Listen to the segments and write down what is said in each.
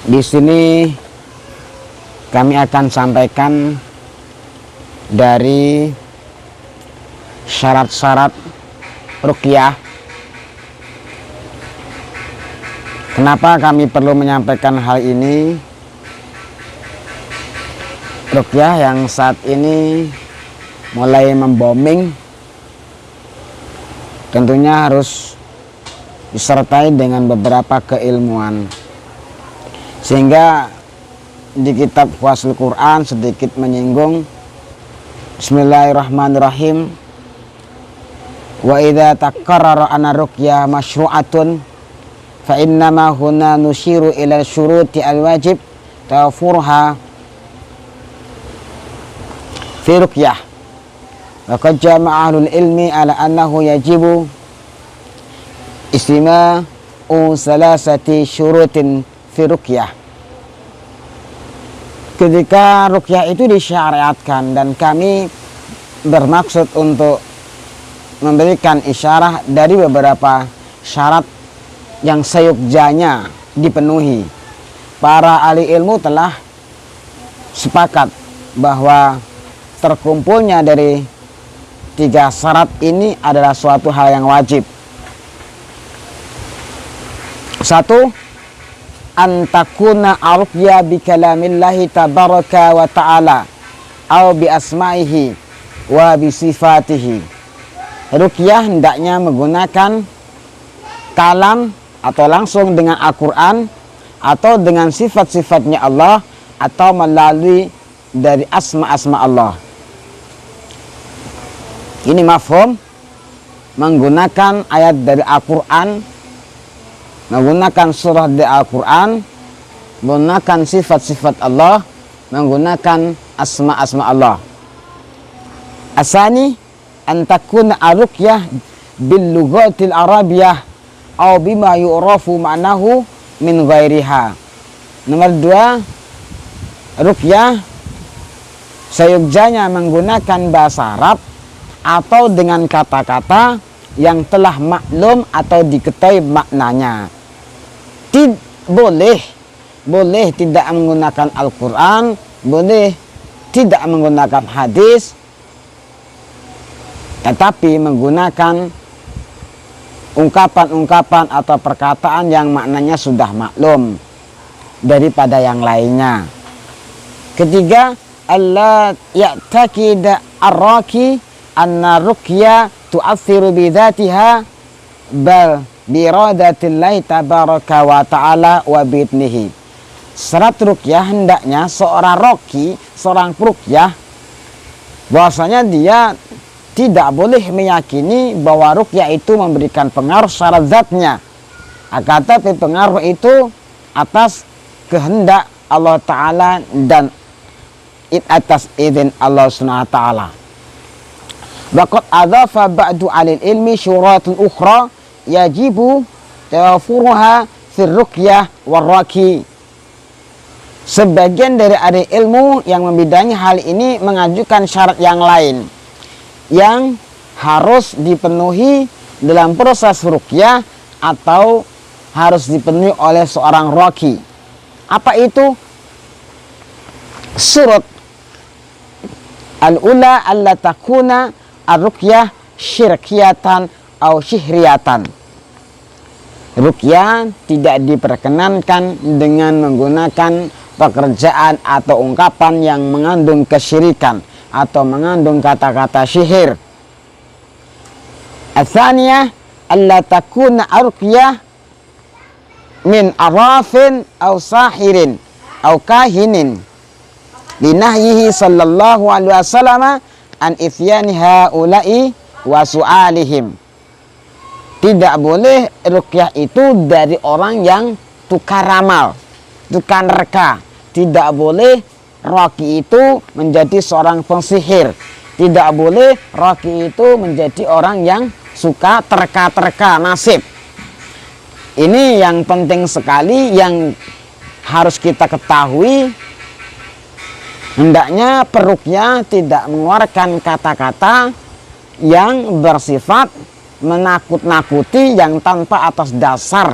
Di sini kami akan sampaikan dari syarat-syarat ruqyah. Kenapa kami perlu menyampaikan hal ini? Ruqyah yang saat ini mulai membooming tentunya harus disertai dengan beberapa keilmuan, sehingga di kitab Fathul Quran sedikit menyinggung Bismillahirrahmanirrahim, wa idza taqarrara anna ruqyah masyru'atun fa innama huna nushiru ila syuruti al-wajib tawfurha fi ruqyah wa qad jama'a ahlul ilmi ala annahu yajibu istima'u salasati syurutin fi ruqyah. Ketika ruqyah itu disyariatkan dan kami bermaksud untuk memberikan isyarah dari beberapa syarat yang seyogjanya dipenuhi. Para ahli ilmu telah sepakat bahwa terkumpulnya dari 3 syarat ini adalah suatu hal yang wajib. 1. Antakuna arqya bi kalamillahi tabaraka wa ta'ala au bi asma'ihi wa bi sifatihi. Ruqyah hendaknya menggunakan kalam atau langsung dengan Al-Quran atau dengan sifat-sifatnya Allah atau melalui dari asma-asma Allah. Ini mafhum, menggunakan ayat dari Al-Quran, menggunakan surah dari Al-Quran, menggunakan sifat-sifat Allah, menggunakan asma-asma Allah. Asani antakuna ar-ruqyah bil lughatil arabiyah aw bima yu'rafu ma'nahu min ghairiha. Nomor 2, ruqyah seyogjanya menggunakan bahasa Arab atau dengan kata-kata yang telah maklum atau diketahui maknanya. Boleh tidak menggunakan Al-Quran, boleh tidak menggunakan hadis, tetapi menggunakan ungkapan-ungkapan atau perkataan yang maknanya sudah maklum daripada yang lainnya. Ketiga, Allah ya'taqida ar-raqi anna ruqya tu'athiru bidzatiha bal biiradatillahi tabaraka wa ta'ala wa bi'idnihi. Syarat ruqyah hendaknya seorang raqi, seorang peruqyah, bahwasanya dia tidak boleh meyakini bahwa ruqyah itu memberikan pengaruh secara zatnya, akan tetapi pengaruh itu atas kehendak Allah Ta'ala dan atas izin Allah Subhanahu wa Ta'ala. Waqad adhafa ba'du alil ilmi syuratul ukhra yajibu tawafuruha fil ruqyah warraqi. Sebagian dari ahli ilmu yang membidangi hal ini mengajukan syarat yang lain yang harus dipenuhi dalam proses ruqyah atau harus dipenuhi oleh seorang raqi. Apa itu? Surut al-ula alla takuna ar-ruqyah syirkiyatan atau syihriyatan. Ruqyah tidak diperkenankan dengan menggunakan pekerjaan atau ungkapan yang mengandung kesyirikan atau mengandung kata-kata sihir. Ats-tsaniyah alla takuna ar-ruqyah min arafin aw sahirin aw kahinin linahyihi sallallahu alaihi wasallam an ithyani haula'i wa su'alihim. Tidak boleh ruqyah itu dari orang yang tukar ramal, tukang reka. Tidak boleh raqi itu menjadi seorang pensihir. Tidak boleh raqi itu menjadi orang yang suka terka-terka nasib. Ini yang penting sekali yang harus kita ketahui. Hendaknya peruqyah tidak mengeluarkan kata-kata yang bersifat menakut-nakuti yang tanpa atas dasar.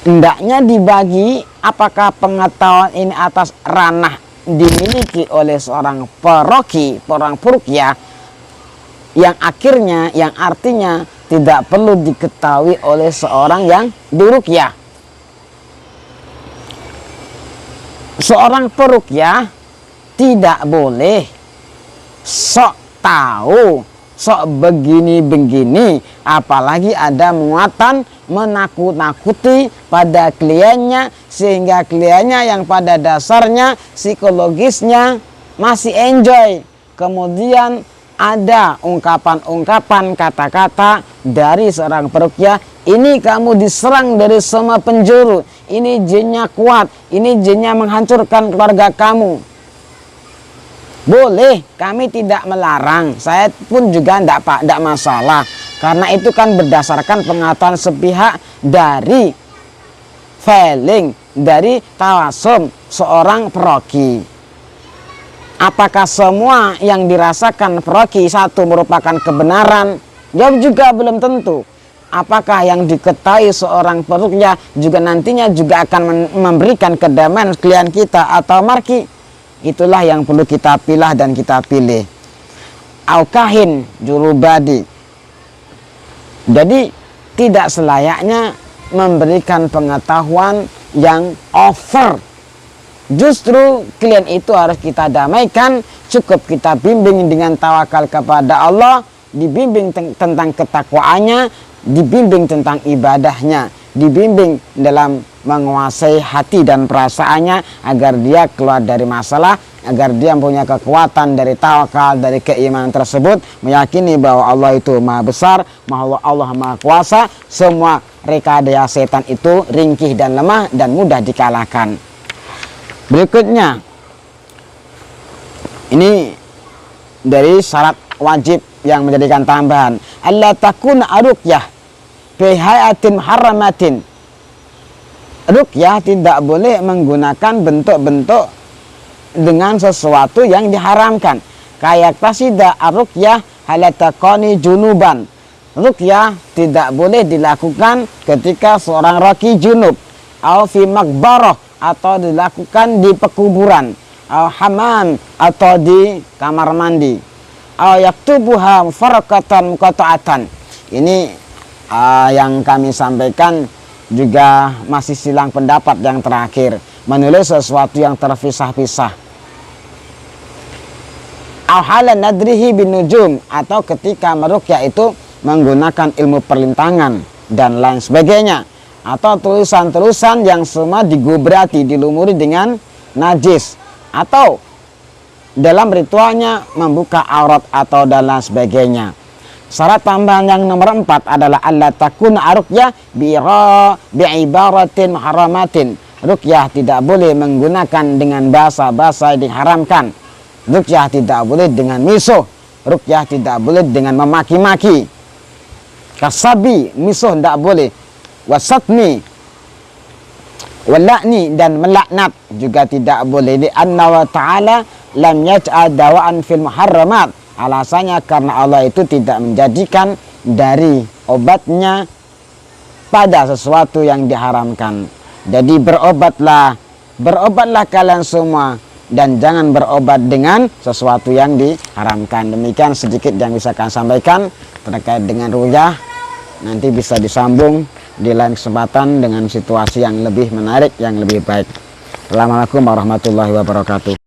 hendaknya dibagi apakah pengetahuan ini atas ranah dimiliki oleh seorang peroki, orang peruqyah, yang akhirnya, yang artinya tidak perlu diketahui oleh seorang yang diruqyah. Seorang peruqyah tidak boleh sok tahu, sok begini-begini, apalagi ada muatan menakut-nakuti pada kliennya, sehingga kliennya yang pada dasarnya psikologisnya masih enjoy. Kemudian ada ungkapan-ungkapan, kata-kata dari seorang peruqyah, ini kamu diserang dari semua penjuru, ini jinnya kuat, ini jinnya menghancurkan keluarga kamu. Boleh, kami tidak melarang, saya pun juga tidak masalah, karena itu kan berdasarkan pengetahuan sepihak dari feeling, dari tawasum seorang peroki. Apakah semua yang dirasakan peroki satu merupakan kebenaran? Jawab juga belum tentu. Apakah yang diketahui seorang peruqyah juga nantinya juga akan memberikan kedamaian klien kita atau marki? Itulah yang perlu kita pilih dan kita pilih. Aukahin jurubadi. Jadi tidak selayaknya memberikan pengetahuan yang over. Justru klien itu harus kita damaikan, cukup kita bimbing dengan tawakal kepada Allah, dibimbing tentang ketakwaannya, dibimbing tentang ibadahnya, dibimbing dalam menguasai hati dan perasaannya agar dia keluar dari masalah, agar dia mempunyai kekuatan dari tawakal, dari keimanan tersebut, meyakini bahwa Allah itu maha besar, Allah maha kuasa, semua rekayasa setan itu ringkih dan lemah dan mudah dikalahkan. Berikutnya, ini dari syarat wajib yang menjadikan tambahan, alla takuna ruqyah fi hayatin haramatin. Ruqyah tidak boleh menggunakan bentuk-bentuk dengan sesuatu yang diharamkan. Kayak tasida ruqyah halatakoni junuban. Ruqyah tidak boleh dilakukan ketika seorang roki junub, au fi makbarah, atau dilakukan di pekuburan, au hamam, atau di kamar mandi, au yaktubuha mufarraqatan muqatta'atan. Ini yang kami sampaikan juga masih silang pendapat yang terakhir, menulis sesuatu yang terpisah-pisah. Au halan nadrihi bin nujum, atau ketika meruqyah itu menggunakan ilmu perlintangan dan lain sebagainya, atau tulisan-tulisan yang semua digubrati, dilumuri dengan najis, atau dalam ritualnya membuka aurat atau dan lain sebagainya. Syarat tambahan yang nomor 4 adalah alla takun ruqyah bi'ibaratin muharramatin. Ruqyah tidak boleh menggunakan dengan bahasa-bahasa yang diharamkan. Ruqyah tidak boleh dengan misuh. Ruqyah tidak boleh dengan memaki-maki. Kasabi, misuh tidak boleh. Wasatmi, walakni, dan melaknat juga tidak boleh. Li anna wa ta'ala lam yaj'al dawaan fil muharramat. Alasannya karena Allah itu tidak menjadikan dari obatnya pada sesuatu yang diharamkan. Jadi berobatlah kalian semua, dan jangan berobat dengan sesuatu yang diharamkan. Demikian sedikit yang bisa kami sampaikan terkait dengan ruqyah. Nanti bisa disambung di lain kesempatan dengan situasi yang lebih menarik, yang lebih baik. Assalamualaikum warahmatullahi wabarakatuh.